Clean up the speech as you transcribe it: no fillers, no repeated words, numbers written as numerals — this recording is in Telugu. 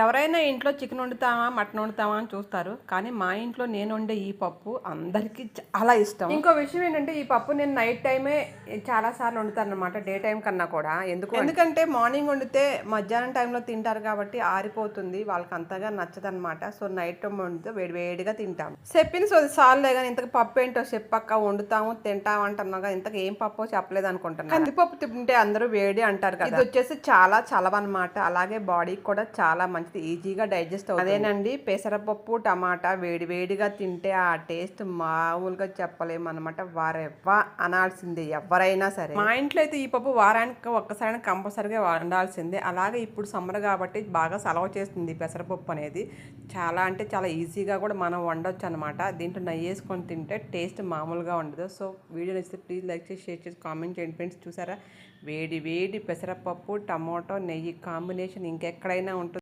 ఎవరైనా ఇంట్లో చికెన్ వండుతామా మటన్ వండుతామా అని చూస్తారు, కానీ మా ఇంట్లో నేను వండే ఈ పప్పు అందరికీ చాలా ఇష్టం. ఇంకో విషయం ఏంటంటే ఈ పప్పు నేను నైట్ టైమే చాలాసార్లు వండుతాను అనమాట, డే టైం కన్నా కూడా. ఎందుకంటే మార్నింగ్ వండితే మధ్యాహ్నం టైంలో తింటారు కాబట్టి ఆరిపోతుంది, వాళ్ళకి అంతగా నచ్చదనమాట. సో నైట్ టైం వండితే వేడివేడిగా తింటాం. చెప్పిన సార్లే కానీ ఇంతకు పప్పు ఏంటో చెప్పక్క, వండుతాము తింటాము అంటున్నాగా, ఇంతకు ఏం పప్పు చెప్పలేదు అనుకుంటున్నాను. కందిపప్పు తింటే అందరూ వేడి అంటారు కదా, ఇది వచ్చేసి చాలా చలవన్నమాట. అలాగే బాడీకి కూడా చాలా మంచిది, ఈజీగా డైజెస్ట్ అవుతుంది. అదేనండి పెసరపప్పు టమాటా వేడివేడిగా తింటే ఆ టేస్ట్ మామూలుగా చెప్పలేమన్నమాట. వారెవ్వా అనాల్సిందే ఎవరైనా సరే. మా ఇంట్లో అయితే ఈ పప్పు వారానికి ఒక్కసారి కంపల్సరీగా వండాల్సిందే. అలాగే ఇప్పుడు సమ్మర్ కాబట్టి బాగా సలవ చేస్తుంది పెసరపప్పు అనేది. చాలా అంటే చాలా ఈజీగా కూడా మనం వండొచ్చు అనమాట. దీంట్లో నెయ్యి వేసుకొని తింటే టేస్ట్ మామూలుగా ఉండదు. సో వీడియో నచ్చితే ప్లీజ్ లైక్ చేసి షేర్ చేసి కామెంట్ చేయండి ఫ్రెండ్స్. చూసారా, వేడి వేడి పెసరపప్పు టమాటో నెయ్యి కాంబినేషన్ ఇంకెక్కడైనా ఉంటుంది.